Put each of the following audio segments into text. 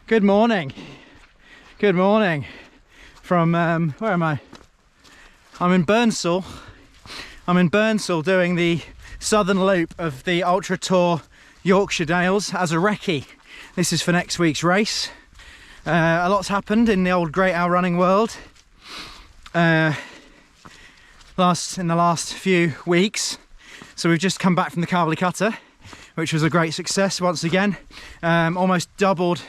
Good morning. Good morning from, where am I? I'm in Burnsall. I'm in Burnsall doing the southern loop of the Ultra Tour Yorkshire Dales as a recce. This is for next week's race. A lot's happened in the old Great Owl running world in the last few weeks. So we've just come back from the Calverley Cutter, which was a great success once again. Almost doubled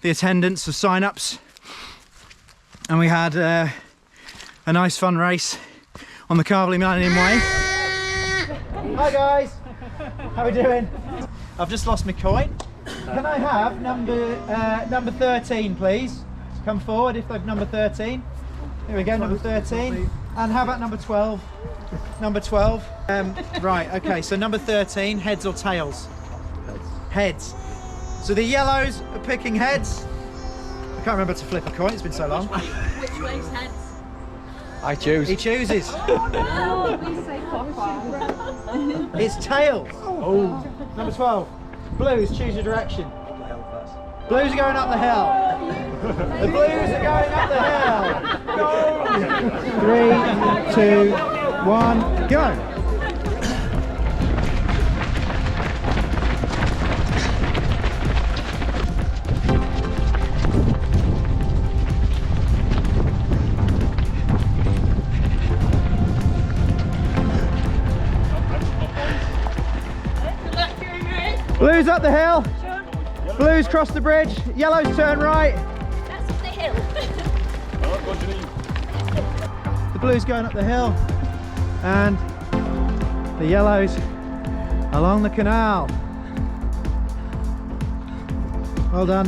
the attendance of sign-ups, and we had a nice fun race on the Calverley Millennium Way. Hi guys, how are we doing? I've just lost my coin. Can I have number 13 please? Come forward if they've number 13. Here we go, number 13. And how about number 12? Number 12. Right, okay, so number 13, heads or tails? Heads. So the yellows are picking heads. I can't remember to flip a coin, it's been so long. Which way's heads? I choose. He chooses. Oh no! We say Papa. It's tails. Oh. Number 12. Blues, choose your direction. Blues are going up the hill. The blues are going up the hill. Go! 3, 2, 1, go! Blues up the hill. Blues cross the bridge. Yellows turn right. That's up the hill. The blues going up the hill, and the yellows along the canal. Well done.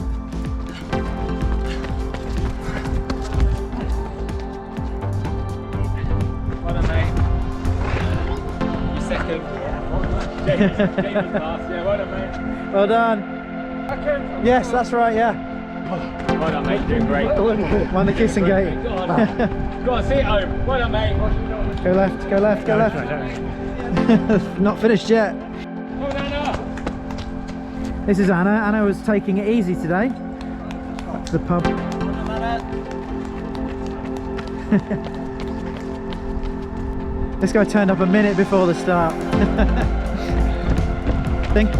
Well done, mate. You're second. James last. Yeah, well done, mate. Well done. Yes, that's right, yeah. Well done, mate. You're doing great. Won the kissing gate. Go on, see it home. Well done, mate. Go left, go left, go left. Not finished yet. Well done, Anna. This is Anna. Anna was taking it easy today. Back to the pub. This guy turned up a minute before the start. Think.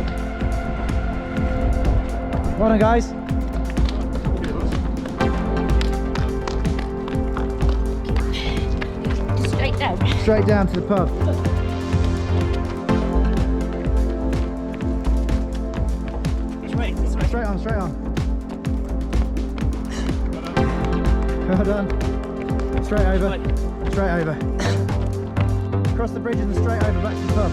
Well done, guys. Straight down. Straight down to the pub. Straight on, straight on. Well done. Straight over. Straight over. Cross the bridge and then straight over back to the pub.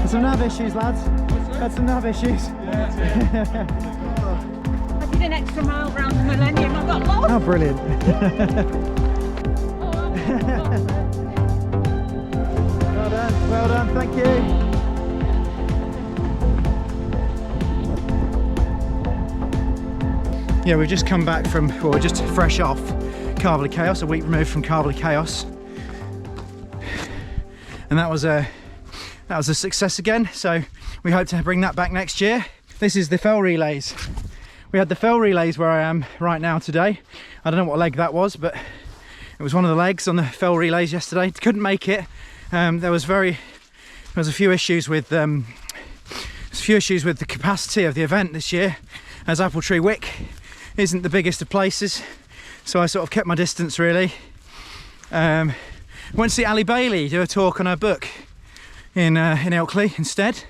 Some nav issues, lads. Had some nav issues. I did an extra mile round the Millennium. I got lost. How brilliant. Well done, thank you. Yeah, we've just come back from, well, we're just fresh off Calverley Chaos, a week removed from Calverley Chaos. And that was a success again, so we hope to bring that back next year. This is the fell relays. We had the fell relays where I am right now today. I don't know what leg that was, but it was one of the legs on the fell relays yesterday. Couldn't make it. There was a few issues with the capacity of the event this year, as Appletree Wick isn't the biggest of places, so I sort of kept my distance really. Went to see Ali Bailey do a talk on her book in Ilkley instead,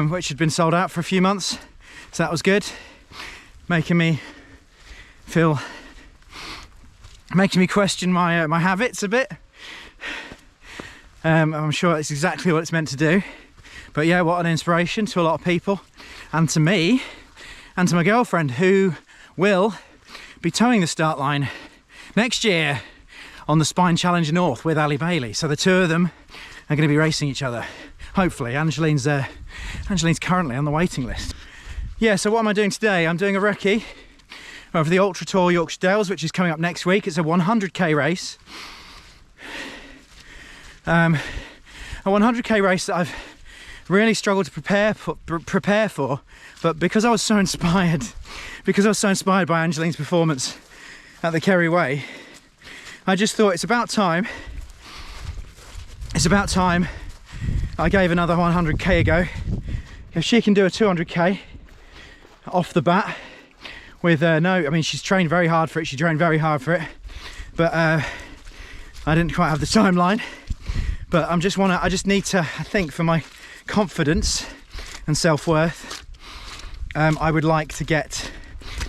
which had been sold out for a few months, so that was good, making me question my habits a bit. I'm sure it's exactly what it's meant to do, but yeah, what an inspiration to a lot of people, and to me, and to my girlfriend, who will be towing the start line next year on the Spine Challenger North with Ali Bailey. So the two of them are going to be racing each other, hopefully. Angeline's currently on the waiting list. yeah, so what am I doing today? I'm doing a recce of the Ultra Tour Yorkshire Dales, which is coming up next week. It's a 100k race. A 100k race that I've really struggled to prepare for, but because I was so inspired by Angeline's performance at the Kerry Way, I just thought it's about time I gave another 100k a go. If she can do a 200k off the bat with I mean, she's trained very hard for it, but I didn't quite have the timeline. But I just need to, I think, for my confidence and self-worth, I would like to get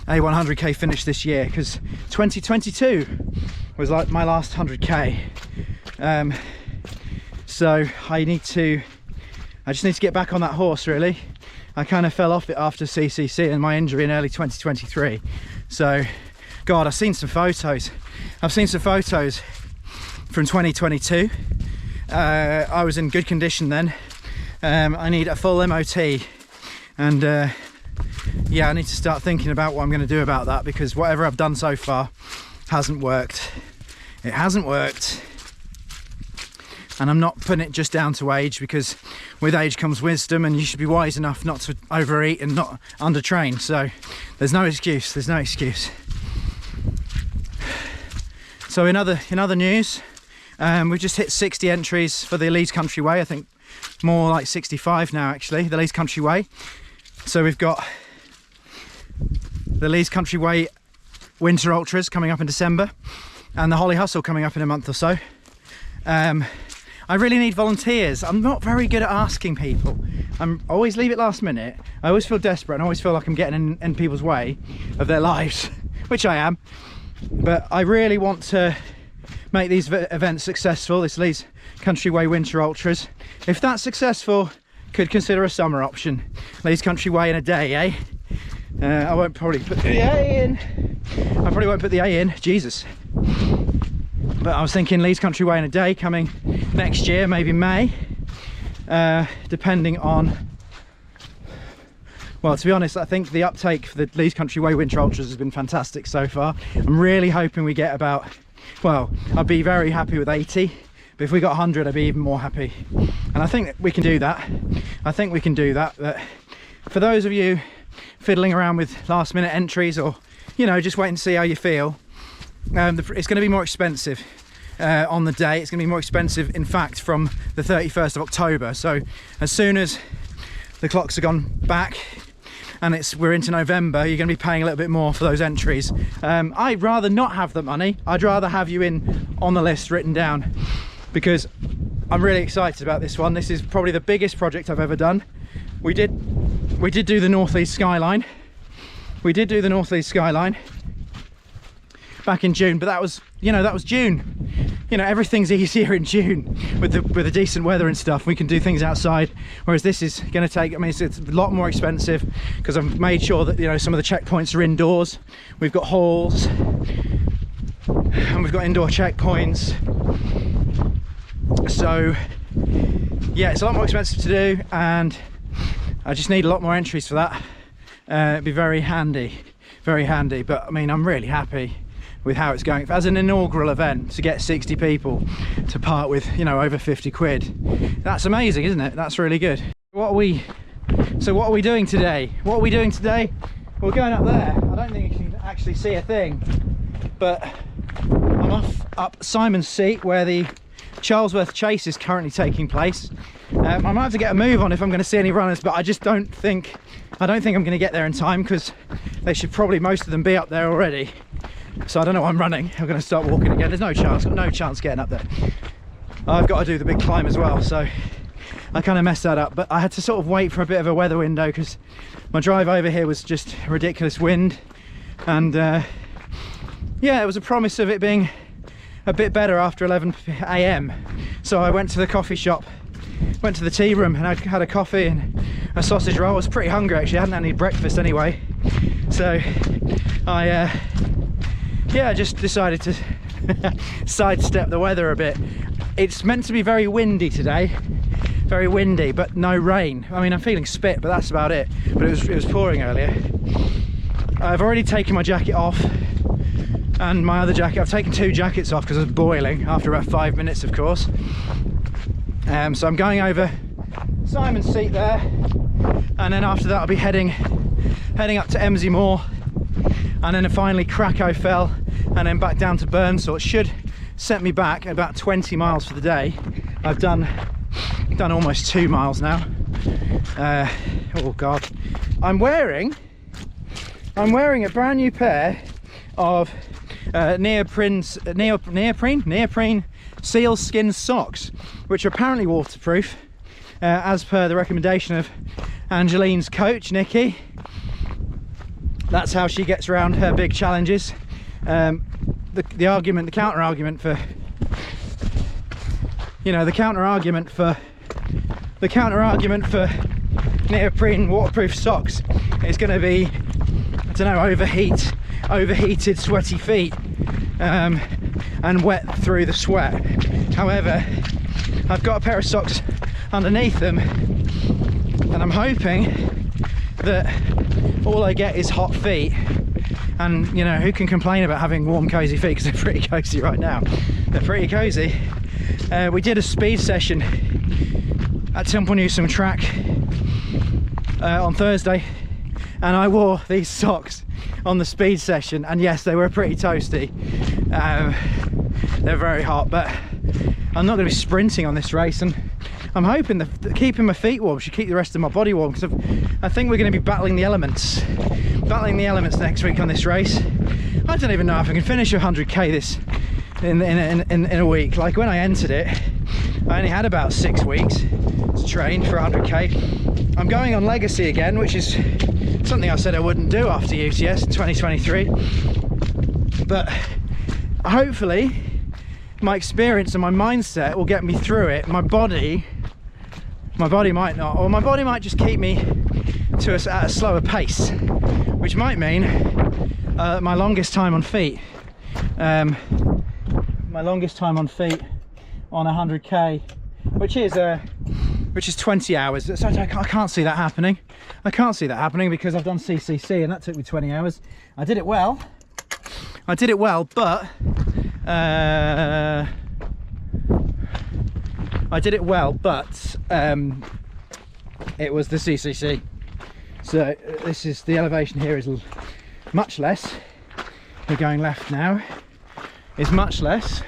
a 100k finish this year, because 2022 was like my last 100k. So I just need to get back on that horse, really. I kind of fell off it after CCC and my injury in early 2023. So, God, I've seen some photos. From 2022. I was in good condition then. I need a full MOT, and yeah, I need to start thinking about what I'm going to do about that, because whatever I've done so far hasn't worked. It hasn't worked. And I'm not putting it just down to age, because with age comes wisdom, and you should be wise enough not to overeat and not undertrain. So there's no excuse. So in other news, we've just hit 60 entries for the Leeds Country Way. I think more like 65 now, actually, the Leeds Country Way. So we've got the Leeds Country Way Winter Ultras coming up in December, and the Holly Hustle coming up in a month or so. I really need volunteers. I'm not very good at asking people. I always leave it last minute. I always feel desperate, and I always feel like I'm getting in people's way of their lives, which I am. But I really want to make these events successful, this Leeds Country Way Winter Ultras. If that's successful, could consider a summer option. Leeds Country Way in a day, eh? I won't probably put the A in. I probably won't put the A in, Jesus. But I was thinking Leeds Country Way in a day coming next year, maybe May, depending on, well, to be honest, I think the uptake for the Leeds Country Way Winter Ultras has been fantastic so far. I'm really hoping we get about, well, I'd be very happy with 80, but if we got 100, I'd be even more happy. And I think that we can do that. But for those of you fiddling around with last minute entries, or, you know, just wait and see how you feel, it's going to be more expensive on the day. It's going to be more expensive, in fact, from the 31st of October. So as soon as the clocks have gone back and we're into November, you're going to be paying a little bit more for those entries. I'd rather not have the money. I'd rather have you in on the list written down, because I'm really excited about this one. This is probably the biggest project I've ever done. We did do the North East Skyline. Back in June, but that was June. You know, everything's easier in June with the decent weather and stuff. We can do things outside, whereas this is going to take, I mean, it's a lot more expensive, because I've made sure that, you know, some of the checkpoints are indoors. We've got halls and we've got indoor checkpoints. So yeah, it's a lot more expensive to do, and I just need a lot more entries for that. It'd be very handy, but I mean, I'm really happy with how it's going. As an inaugural event, to get 60 people to part with, you know, over 50 quid, that's amazing, isn't it? That's really good. What are we doing today? We're going up there. I don't think you can actually see a thing, but I'm up Simon's Seat, where the Charlesworth Chase is currently taking place. I might have to get a move on if I'm going to see any runners, but I don't think I'm going to get there in time, because they should probably, most of them, be up there already. So I don't know why I'm running. I'm going to start walking again. There's no chance, got no chance getting up there. I've got to do the big climb as well, so I kind of messed that up. But I had to sort of wait for a bit of a weather window, because my drive over here was just ridiculous wind, and yeah, it was a promise of it being a bit better after 11 AM. So I went to the coffee shop, went to the tea room, and I had a coffee and a sausage roll. I was pretty hungry, actually. I hadn't had any breakfast anyway, so I just decided to sidestep the weather a bit. It's meant to be very windy today, very windy, but no rain. I mean, I'm feeling spit, but that's about it. But it was pouring earlier. I've already taken my jacket off, and my other jacket. I've taken 2 jackets off because I was boiling after about 5 minutes, of course. So I'm going over Simon's seat there, and then after that I'll be heading up to Emsay Moor, and then finally Cracoe Fell, and then back down to Burnsall. It should set me back about 20 miles for the day. I've done almost 2 miles now. Oh god, I'm wearing a brand new pair of neoprene Sealskinz socks, which are apparently waterproof, as per the recommendation of Angeline's coach Nikki. That's how she gets around her big challenges. The counter argument for neoprene waterproof socks is going to be, I don't know, overheated sweaty feet, and wet through the sweat. However, I've got a pair of socks underneath them, and I'm hoping that all I get is hot feet. And you know, who can complain about having warm cozy feet, because they're pretty cozy right now. They're pretty cozy. We did a speed session at Temple Newsome track on Thursday, and I wore these socks on the speed session, and yes, they were pretty toasty. They're very hot, but I'm not going to be sprinting on this race, and I'm hoping that keeping my feet warm should keep the rest of my body warm, because I think we're going to be battling the elements next week on this race. I don't even know if I can finish 100k this in a week. Like, when I entered it, I only had about 6 weeks to train for 100k. I'm going on Legacy again, which is something I said I wouldn't do after UTS in 2023, but hopefully my experience and my mindset will get me through it. My body might not, or my body might just keep me at a slower pace, which might mean my longest time on feet on 100k, which is 20 hours. So I can't see that happening. I can't see that happening because I've done CCC and that took me 20 hours. I did it well, but it was the CCC. So this is, the elevation here is much less. We're going left now. Is much less.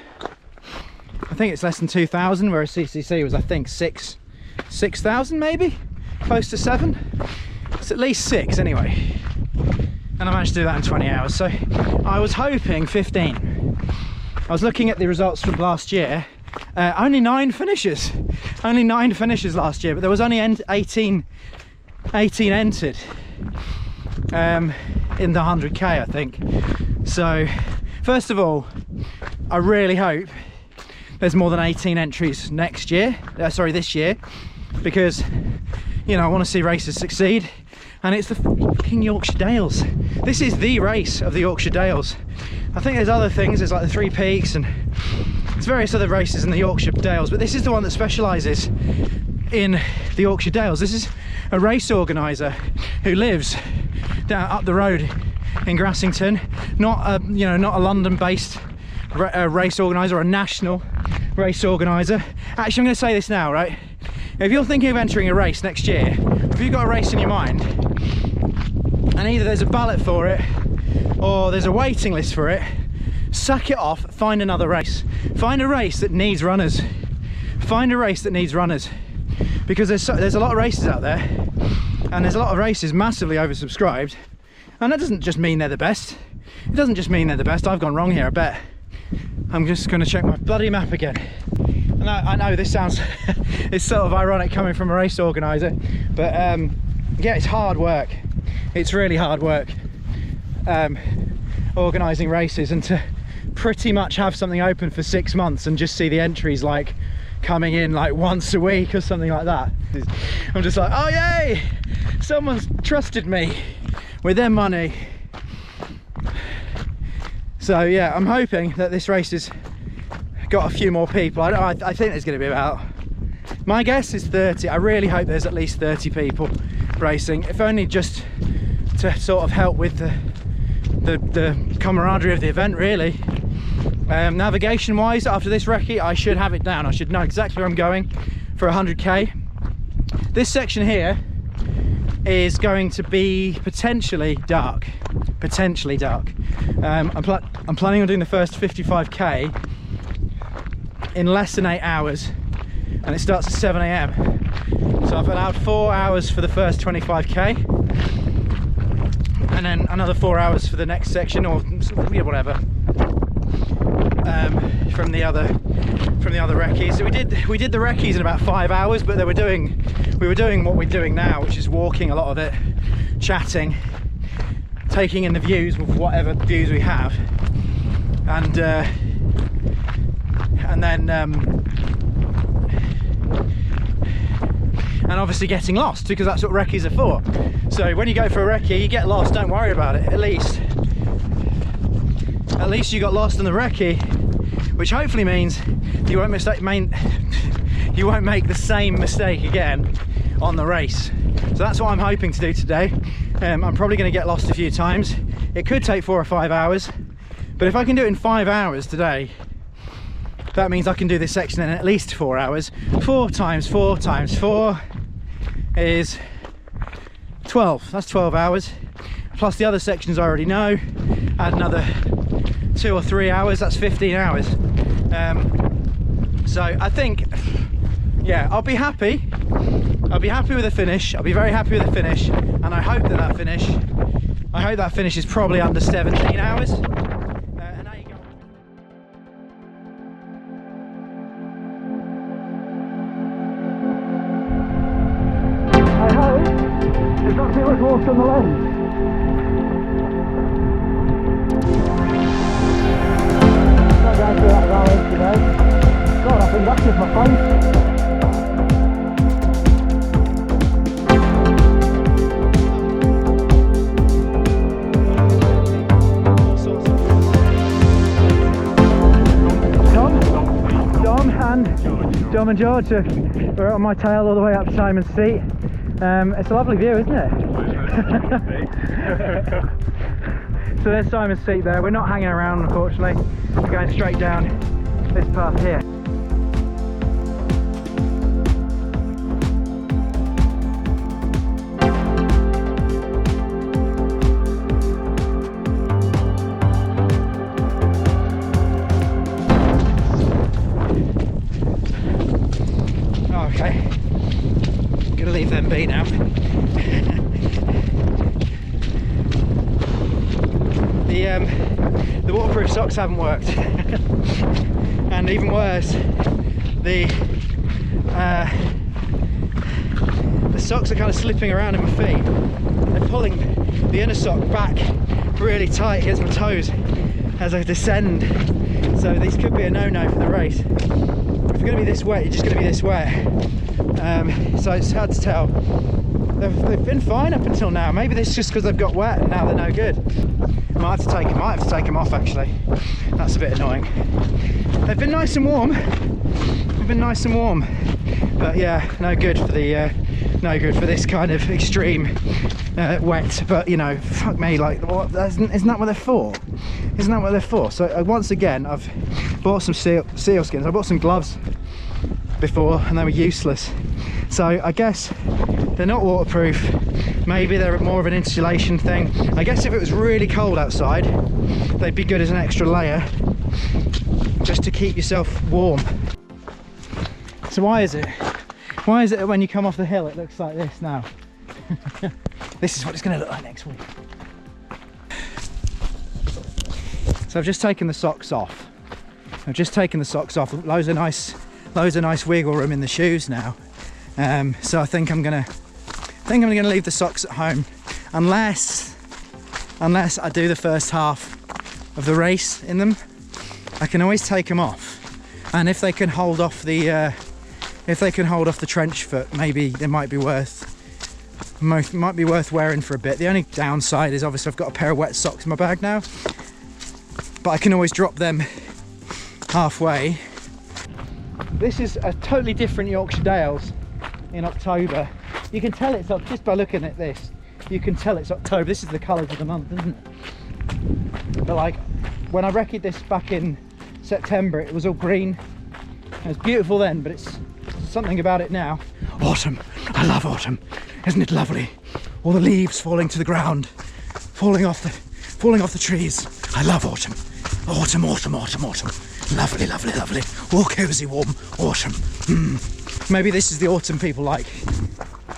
I think it's less than 2,000, whereas CCC was, I think, 6,000 maybe, close to 7. It's at least 6 anyway. And I managed to do that in 20 hours. So I was hoping 15. I was looking at the results from last year. Only 9 finishes. Only 9 finishes last year, but there was only 18 entered in the 100k, I think. So first of all, I really hope there's more than 18 entries next year, this year, because, you know, I want to see racers succeed, and it's the fucking Yorkshire Dales. This is the race of the Yorkshire Dales. I think there's other things, there's like the 3 Peaks and there's various other races in the Yorkshire Dales, but this is the one that specialises in the Yorkshire Dales. This is a race organiser who lives down up the road in Grassington, not a London-based race organiser or a national race organiser. Actually, I'm going to say this now, right? If you're thinking of entering a race next year, if you've got a race in your mind, and either there's a ballot for it or there's a waiting list for it, sack it off, find another race. Find a race that needs runners. Find a race that needs runners. Because there's a lot of races out there, and there's a lot of races massively oversubscribed, and that doesn't just mean they're the best. It doesn't just mean they're the best. I've gone wrong here, I bet. I'm just going to check my bloody map again. And I know this sounds it's sort of ironic coming from a race organiser, but yeah, it's hard work. It's really hard work organising races, and to pretty much have something open for 6 months and just see the entries like coming in like once a week or something like that. I'm just like, oh yay, someone's trusted me with their money. So yeah, I'm hoping that this race has got a few more people. I think there's going to be about My guess is 30. I really hope there's at least 30 people racing, if only just to sort of help with the camaraderie of the event, really. Navigation wise, after this recce, I should have it down. I should know exactly where I'm going for 100k. This section here is going to be potentially dark. I'm planning on doing the first 55k in less than 8 hours, and it starts at 7 AM. So I've allowed 4 hours for the first 25k, and then another 4 hours for the next section, or whatever, from the other recce's. So we did the recce's in about 5 hours, but we were doing what we're doing now, which is walking a lot of it, chatting, taking in the views with whatever views we have, and then and obviously getting lost, because that's what recce's are for. So when you go for a recce, you get lost, don't worry about it. At least you got lost in the recce, which hopefully means you won't make the same mistake again on the race. So that's what I'm hoping to do today. I'm probably going to get lost a few times. It could take 4 or 5 hours, but if I can do it in 5 hours today, that means I can do this section in at least 4 hours. 4 times 4 times 4 is 12. That's 12 hours. Plus the other sections I already know. Add another 2 or 3 hours, that's 15 hours. So I think, yeah, I'll be happy with the finish. I'll be very happy with the finish, and I hope that finish is probably under 17 hours. And there you go. I hope there's not too much water on the lens. Not going through that valley today. God, I think that's just my face. Dom and George are on my tail all the way up Simon's Seat. It's a lovely view, isn't it? So there's Simon's Seat there. We're not hanging around, unfortunately. We're going straight down this path here. Okay, gonna leave them be now. The waterproof socks haven't worked, and even worse, the socks are kind of slipping around in my feet. They're pulling the inner sock back really tight against my toes as I descend. So these could be a no-no for the race. If you're going to be this wet, you're just going to be this wet. So it's hard to tell. They've been fine up until now. Maybe it's just because they've got wet and now they're no good. I might have to take them off actually. That's a bit annoying. They've been nice and warm. But yeah, no good for this kind of extreme wet. But you know, fuck me, like, what? Isn't that what they're for? Isn't that what they're for? So once again, I've bought some sealskins. I bought some gloves before and they were useless. So I guess they're not waterproof. Maybe they're more of an insulation thing. I guess if it was really cold outside, they'd be good as an extra layer, just to keep yourself warm. So why is it that when you come off the hill it looks like this now? This is what it's going to look like next week. So I've just taken the socks off. Loads of nice wiggle room in the shoes now. So I think I'm gonna leave the socks at home, unless I do the first half of the race in them. I can always take them off, and if they can hold off the trench foot, maybe they might be worth wearing for a bit. The only downside is obviously I've got a pair of wet socks in my bag now, but I can always drop them halfway This is a totally different Yorkshire Dales in October. You can tell it's up just by looking at this. You can tell it's October. This is the colours of the month, isn't it? But like when I recce'd this back in September, it was all green. It was beautiful then, but it's something about it now. Autumn. I love autumn. Isn't it lovely? All the leaves falling to the ground, falling off the trees. I love autumn. Autumn, autumn, autumn, autumn. Lovely, lovely, lovely. All cosy, warm autumn. Maybe this is the autumn people like.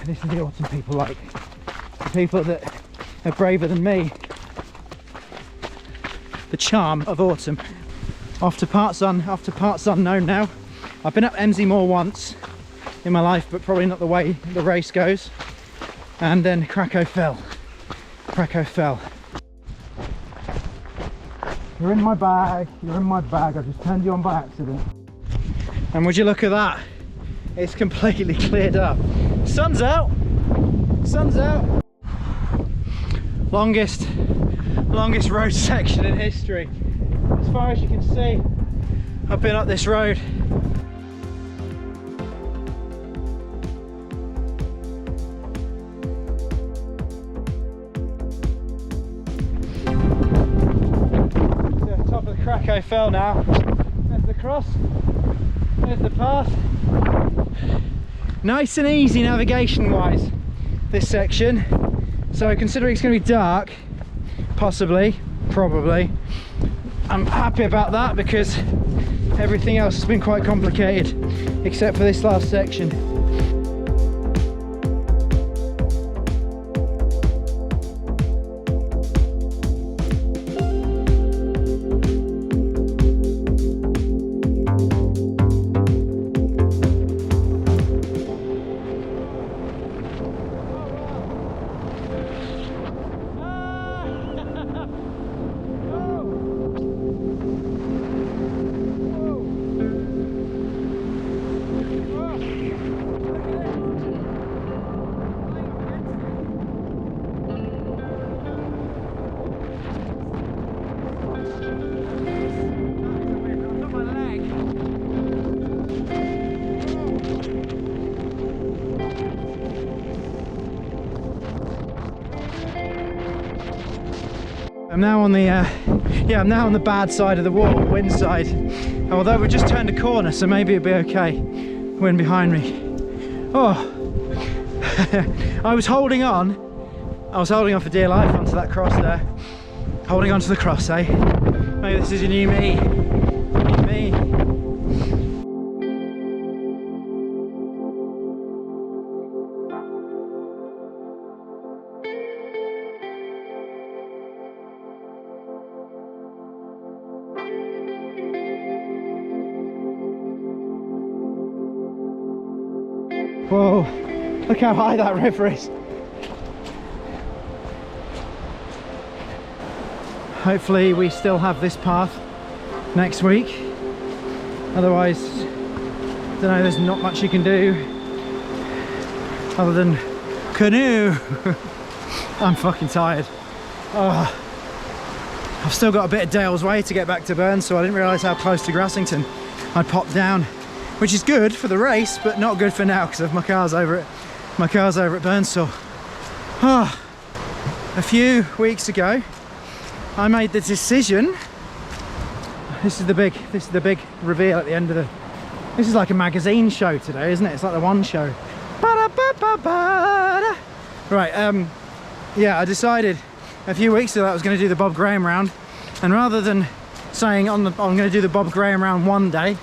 This is the autumn people like. The people that are braver than me. The charm of autumn. Off to parts unknown now. I've been up Emsay Moor once in my life, but probably not the way the race goes. And then Cracoe fell. Cracoe fell. You're in my bag, you're in my bag. I just turned you on by accident. And would you look at that? It's completely cleared up. Sun's out. Sun's out. Longest road section in history. As far as you can see, I've been up this road. Cracoe fell now. There's the cross, there's the path. Nice and easy navigation wise, this section. So considering it's going to be dark, possibly, probably, I'm happy about that because everything else has been quite complicated except for this last section. I'm now on the I'm now on the bad side of the wall, wind side. Although we've just turned a corner, so maybe it'll be okay. Wind behind me. Oh, I was holding on for dear life onto that cross there. Holding on to the cross, eh? Maybe this is a new me. New me. Whoa, look how high that river is. Hopefully we still have this path next week. Otherwise, I don't know, there's not much you can do other than canoe. I'm fucking tired. Oh, I've still got a bit of Dales Way to get back to Burn, so I didn't realise how close to Grassington I'd popped down. Which is good for the race, but not good for now because my car's over at Burnsall. Oh, a few weeks ago, I made the decision. This is the big reveal at the end of the. This is like a magazine show today, isn't it? It's like the one show. Right. Yeah, I decided a few weeks ago that I was going to do the Bob Graham round, and rather than saying I'm going to do the Bob Graham round one day,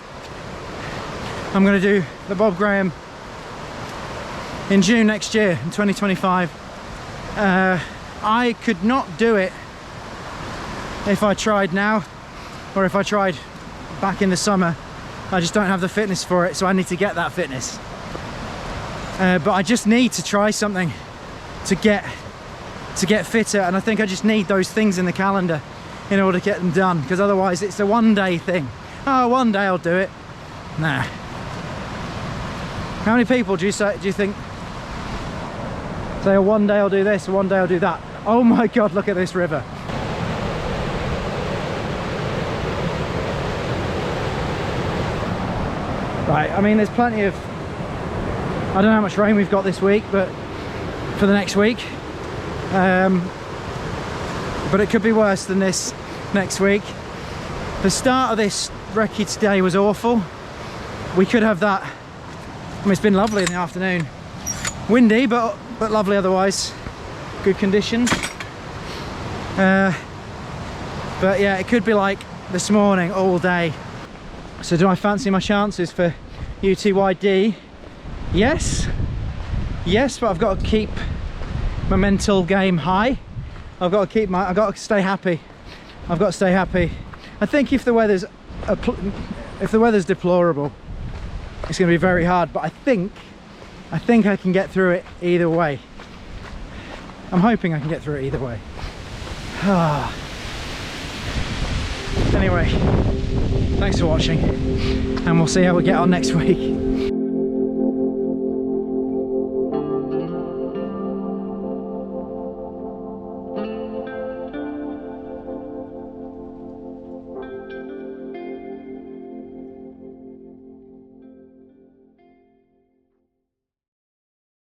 I'm going to do the Bob Graham in June next year, in 2025. I could not do it if I tried now, or if I tried back in the summer. I just don't have the fitness for it, so I need to get that fitness. But I just need to try something to get fitter, and I think I just need those things in the calendar in order to get them done, because otherwise it's a one-day thing. Oh, one day I'll do it. Nah. How many people do you think say, oh, one day I'll do this, one day I'll do that? Oh my God, look at this river. Right, I mean, there's plenty of, I don't know how much rain we've got this week, but for the next week, but it could be worse than this next week. The start of this recce today was awful. We could have that. I mean, it's been lovely in the afternoon, windy but lovely otherwise, good conditions. But yeah, it could be like this morning all day. So do I fancy my chances for UTYD? Yes, but I've got to keep my mental game high. I've got to stay happy. I've got to stay happy. I think if the weather's deplorable, it's going to be very hard, but I think I can get through it either way. I'm hoping I can get through it either way. Anyway, thanks for watching, and we'll see how we get on next week.